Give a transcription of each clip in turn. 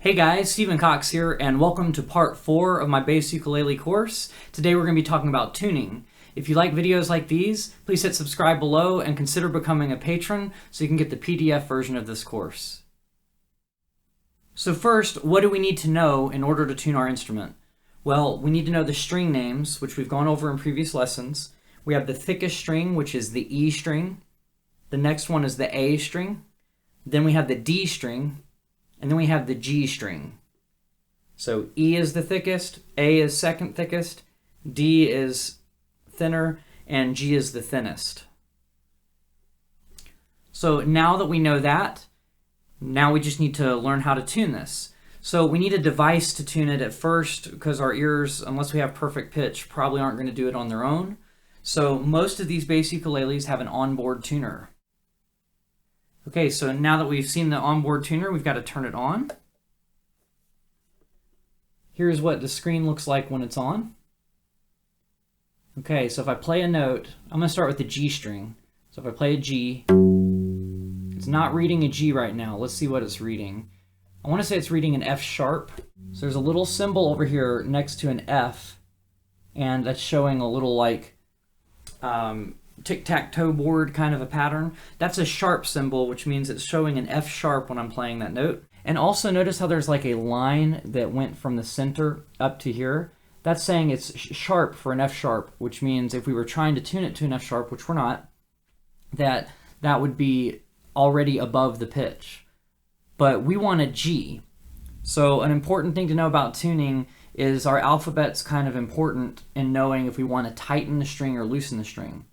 Hey guys, Stephen Cox here, and welcome to part 4 of my bass ukulele course. Today we're going to be talking about tuning. If you like videos like these, please hit subscribe below and consider becoming a patron so you can get the PDF version of this course. So first, what do we need to know in order to tune our instrument? Well, we need to know the string names, which we've gone over in previous lessons. We have the thickest string, which is the E string. The next one is the A string. Then we have the D string. And then we have the G string. So E is the thickest, A is second thickest, D is thinner, and G is the thinnest. So now that we know that, now we just need to learn how to tune this. So we need a device to tune it at first because our ears, unless we have perfect pitch, probably aren't going to do it on their own. So most of these bass ukuleles have an onboard tuner. Okay, so now that we've seen the onboard tuner, we've got to turn it on. Here's what the screen looks like when it's on. Okay, so if I play a note, I'm going to start with the G string. So if I play a G, it's not reading a G right now. Let's see what it's reading. I want to say it's reading an F sharp. So there's a little symbol over here next to an F, and that's showing a little like tic-tac-toe board kind of a pattern. That's a sharp symbol, which means it's showing an F sharp when I'm playing that note. And also notice how there's like a line that went from the center up to here. That's saying it's sharp for an F sharp, which means if we were trying to tune it to an F sharp, which we're not, that would be already above the pitch. But we want a G. So an important thing to know about tuning is our alphabet's kind of important in knowing if we want to tighten the string or loosen the string.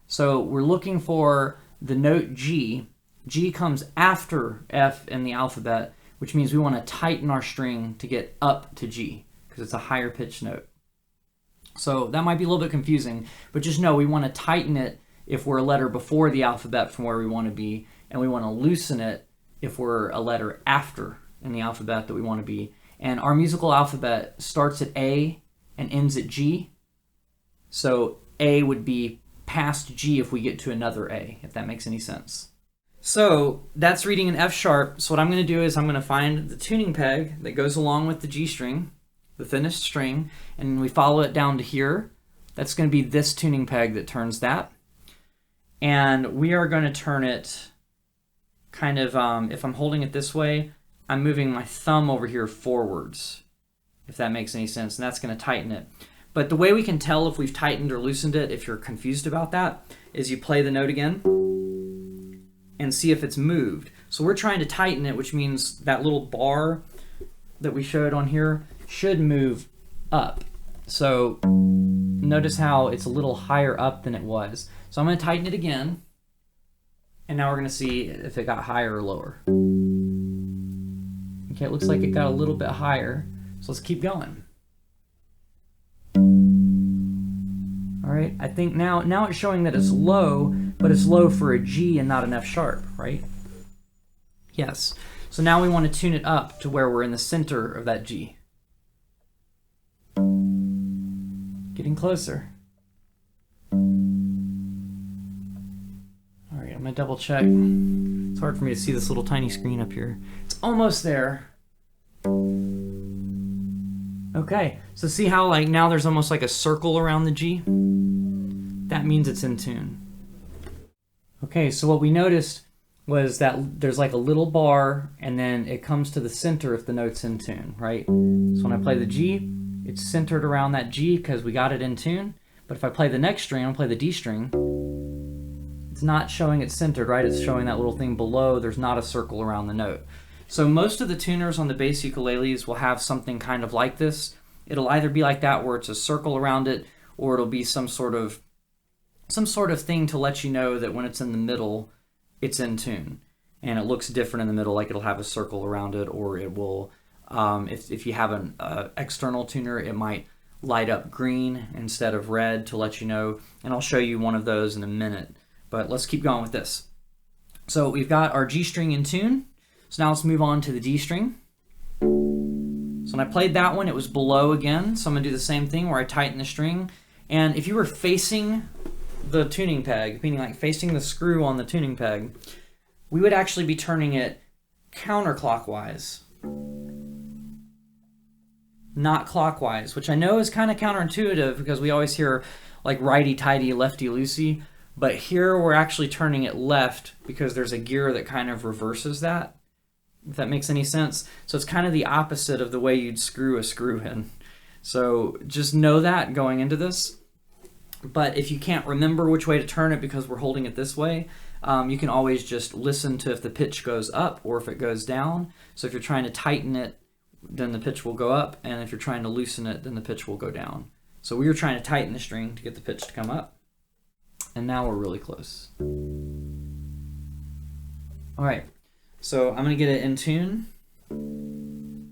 So we're looking for the note G. G comes after F in the alphabet, which means we want to tighten our string to get up to G because it's a higher pitched note. So that might be a little bit confusing, but just know we want to tighten it if we're a letter before the alphabet from where we want to be, and we want to loosen it if we're a letter after in the alphabet that we want to be. And our musical alphabet starts at A and ends at G. So A would be past G if we get to another A, if that makes any sense. So that's reading an F sharp. So what I'm going to do is I'm going to find the tuning peg that goes along with the G string, the thinnest string, and we follow it down to here. That's going to be this tuning peg that turns that. And we are going to turn it kind of, if I'm holding it this way, I'm moving my thumb over here forwards, if that makes any sense, and that's going to tighten it. But the way we can tell if we've tightened or loosened it, if you're confused about that, is you play the note again and see if it's moved. So we're trying to tighten it, which means that little bar that we showed on here should move up. So notice how it's a little higher up than it was. So I'm going to tighten it again, and now we're going to see if it got higher or lower. Okay, it looks like it got a little bit higher, so let's keep going. All right, I think now it's showing that it's low, but it's low for a G and not an F sharp, right? Yes. So now we want to tune it up to where we're in the center of that G. Getting closer. All right, I'm gonna double check. It's hard for me to see this little tiny screen up here. It's almost there. Okay, so see how like now there's almost like a circle around the G? That means it's in tune. Okay, so what we noticed was that there's like a little bar and then it comes to the center if the note's in tune, right? So when I play the G, it's centered around that G because we got it in tune. But if I play the next string, I'll play the D string, it's not showing it centered, right? It's showing that little thing below. There's not a circle around the note. So most of the tuners on the bass ukuleles will have something kind of like this. It'll either be like that where it's a circle around it, or it'll be some sort of thing to let you know that when it's in the middle, it's in tune. And it looks different in the middle, like it'll have a circle around it, or it will, if you have an external tuner, it might light up green instead of red to let you know. And I'll show you one of those in a minute. But let's keep going with this. So we've got our G string in tune. So now let's move on to the D string. So when I played that one, it was below again. So I'm going to do the same thing where I tighten the string. And if you were facing the tuning peg, meaning like facing the screw on the tuning peg, we would actually be turning it counterclockwise. not clockwise, which I know is kind of counterintuitive because we always hear like righty-tighty, lefty-loosey, but here we're actually turning it left because there's a gear that kind of reverses that, if that makes any sense. So it's kind of the opposite of the way you'd screw a screw in. So just know that going into this. But if you can't remember which way to turn it because we're holding it this way, you can always just listen to if the pitch goes up or if it goes down. So if you're trying to tighten it, then the pitch will go up, and if you're trying to loosen it, then the pitch will go down. So we were trying to tighten the string to get the pitch to come up, and now we're really close. All right, so I'm going to get it in tune, and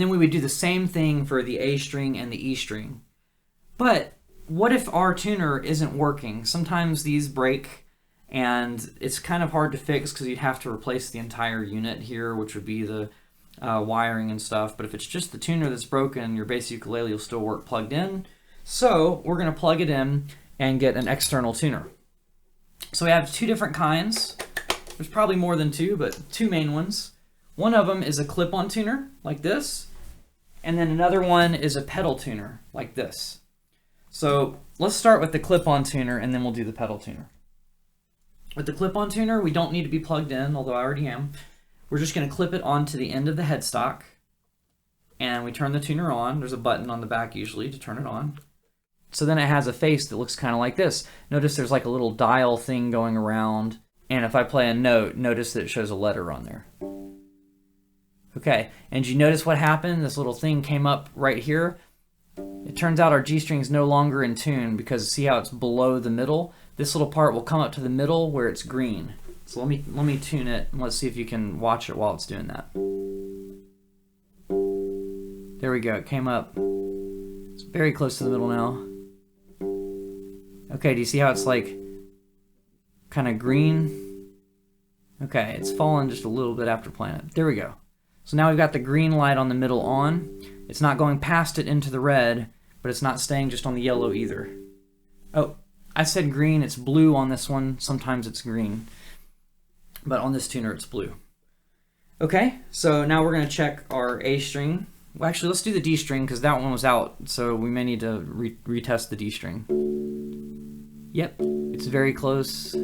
then we would do the same thing for the A string and the E string. But what if our tuner isn't working? Sometimes these break, and it's kind of hard to fix because you'd have to replace the entire unit here, which would be the wiring and stuff. But if it's just the tuner that's broken, your bass ukulele will still work plugged in. So we're going to plug it in and get an external tuner. So we have two different kinds. There's probably more than two, but two main ones. One of them is a clip-on tuner, like this. And then another one is a pedal tuner, like this. So let's start with the clip-on tuner, and then we'll do the pedal tuner. With the clip-on tuner, we don't need to be plugged in, although I already am. We're just going to clip it onto the end of the headstock, and we turn the tuner on. There's a button on the back usually to turn it on. So then it has a face that looks kind of like this. Notice there's like a little dial thing going around, and if I play a note, notice that it shows a letter on there. Okay, and you notice what happened? This little thing came up right here. It turns out our G string is no longer in tune because see how it's below the middle? This little part will come up to the middle where it's green. So let me tune it, and let's see if you can watch it while it's doing that. There we go, it came up. It's very close to the middle now. Okay, do you see how it's like kind of green? Okay, it's fallen just a little bit after playing it. There we go. So now we've got the green light on the middle on. It's not going past it into the red, but it's not staying just on the yellow either. Oh, I said green, it's blue on this one. Sometimes it's green. But on this tuner, it's blue. Okay, so now we're going to check our A string. Well, actually, let's do the D string because that one was out, so we may need to retest the D string. Yep, it's very close.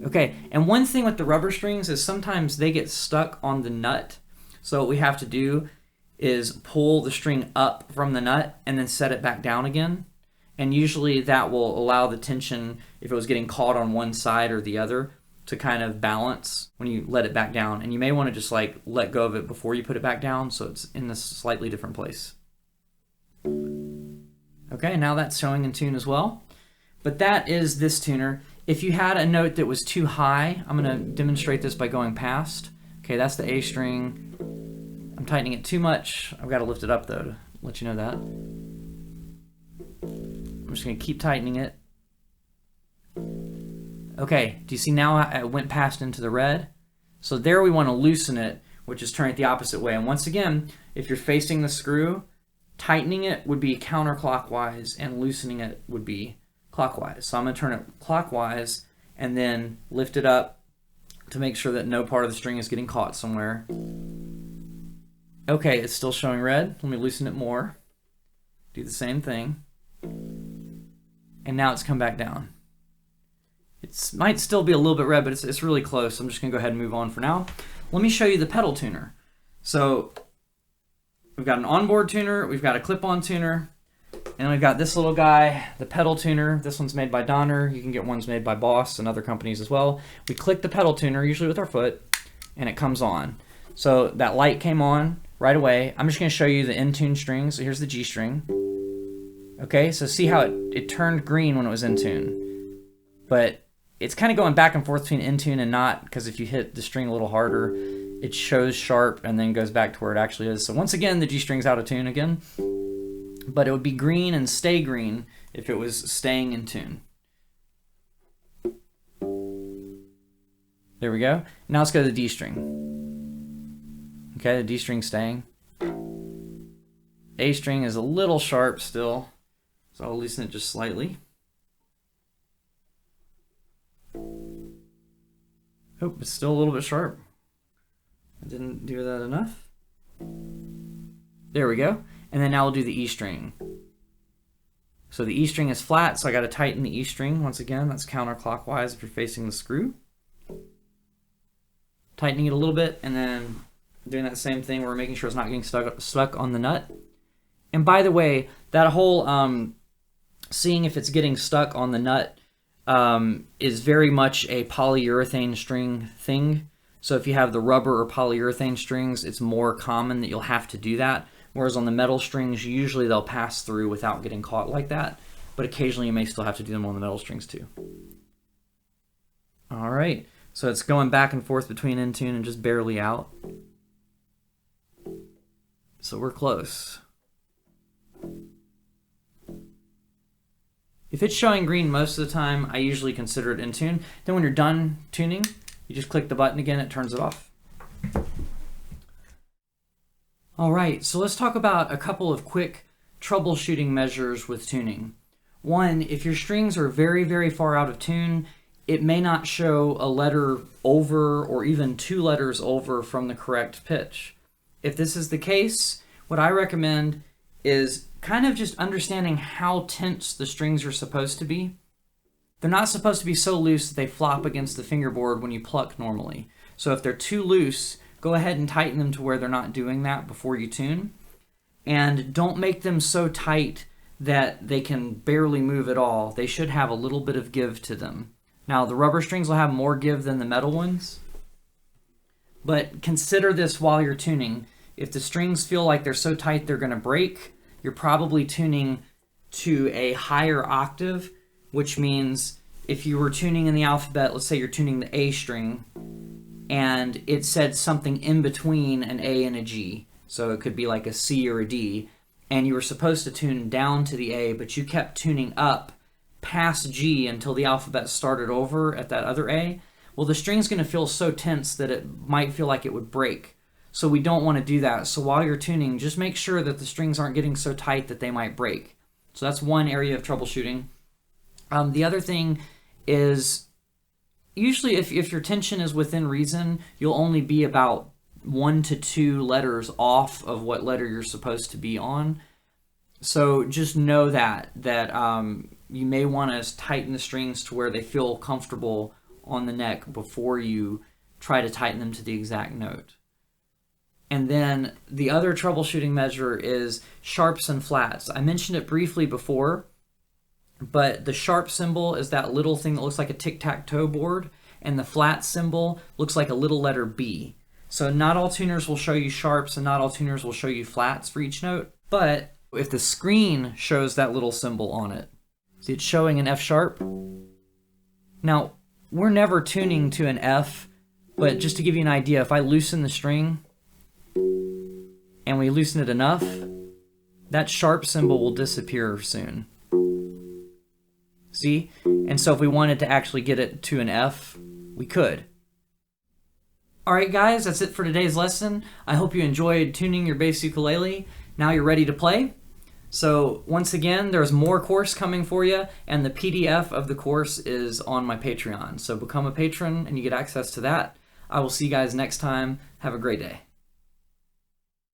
Okay, and one thing with the rubber strings is sometimes they get stuck on the nut. So what we have to do is pull the string up from the nut and then set it back down again. And usually that will allow the tension, if it was getting caught on one side or the other, to kind of balance when you let it back down. And you may want to just like let go of it before you put it back down so it's in this slightly different place. Okay, now that's showing in tune as well. But that is this tuner. If you had a note that was too high, I'm going to demonstrate this by going past. Okay, that's the A string. I'm tightening it too much. I've got to lift it up though to let you know that. I'm just going to keep tightening it. Okay, do you see now I went past into the red? So there we want to loosen it, which is turn it the opposite way. And once again, if you're facing the screw, tightening it would be counterclockwise and loosening it would be clockwise. So I'm going to turn it clockwise and then lift it up to make sure that no part of the string is getting caught somewhere. Okay, it's still showing red. Let me loosen it more. Do the same thing. And now it's come back down. It might still be a little bit red, but it's really close. I'm just going to go ahead and move on for now. Let me show you the pedal tuner. So we've got an onboard tuner, we've got a clip-on tuner, and we've got this little guy, the pedal tuner. This one's made by Donner. You can get ones made by Boss and other companies as well. We click the pedal tuner, usually with our foot, and it comes on. So that light came on right away. I'm just going to show you the in-tune string. So here's the G string. Okay, so see how it turned green when it was in tune. But it's kind of going back and forth between in tune and not, because if you hit the string a little harder, it shows sharp and then goes back to where it actually is. So once again, the G string's out of tune again. But it would be green and stay green if it was staying in tune. There we go. Now let's go to the D string. Okay, the D string's staying. A string is a little sharp still, so I'll loosen it just slightly. Oh, it's still a little bit sharp. I didn't do that enough. There we go. And then now we'll do the E string. So the E string is flat, so I got to tighten the E string. Once again, that's counterclockwise if you're facing the screw. Tightening it a little bit, and then doing that same thing where we're making sure it's not getting stuck on the nut. And by the way, that whole seeing if it's getting stuck on the nut is very much a polyurethane string thing. So if you have the rubber or polyurethane strings, it's more common that you'll have to do that. Whereas on the metal strings, usually they'll pass through without getting caught like that. But occasionally you may still have to do them on the metal strings too. All right, so it's going back and forth between in tune and just barely out. So we're close. If it's showing green most of the time, I usually consider it in tune. Then when you're done tuning, you just click the button again, it turns it off. All right, so let's talk about a couple of quick troubleshooting measures with tuning. One, if your strings are very, very far out of tune, it may not show a letter over or even 2 letters over from the correct pitch. If this is the case, what I recommend is kind of just understanding how tense the strings are supposed to be. They're not supposed to be so loose that they flop against the fingerboard when you pluck normally. So if they're too loose, go ahead and tighten them to where they're not doing that before you tune. And don't make them so tight that they can barely move at all. They should have a little bit of give to them. Now, the rubber strings will have more give than the metal ones, but consider this while you're tuning. If the strings feel like they're so tight they're going to break, you're probably tuning to a higher octave, which means if you were tuning in the alphabet, let's say you're tuning the A string, and it said something in between an A and a G, so it could be like a C or a D, and you were supposed to tune down to the A, but you kept tuning up past G until the alphabet started over at that other A, well, the string's going to feel so tense that it might feel like it would break. So we don't want to do that. So while you're tuning, just make sure that the strings aren't getting so tight that they might break. So that's one area of troubleshooting. The other thing is, usually if your tension is within reason, you'll only be about 1 to 2 letters off of what letter you're supposed to be on. So just know that you may want to tighten the strings to where they feel comfortable on the neck before you try to tighten them to the exact note. And then the other troubleshooting measure is sharps and flats. I mentioned it briefly before, but the sharp symbol is that little thing that looks like a tic-tac-toe board, and the flat symbol looks like a little letter B. So not all tuners will show you sharps and not all tuners will show you flats for each note, but if the screen shows that little symbol on it, see it's showing an F sharp. Now, we're never tuning to an F, but just to give you an idea, if I loosen the string and we loosen it enough, that sharp symbol will disappear soon. See? And so if we wanted to actually get it to an F, we could. Alright guys, that's it for today's lesson. I hope you enjoyed tuning your bass ukulele. Now you're ready to play. So once again, there's more course coming for you, and the PDF of the course is on my Patreon. So become a patron and you get access to that. I will see you guys next time. Have a great day.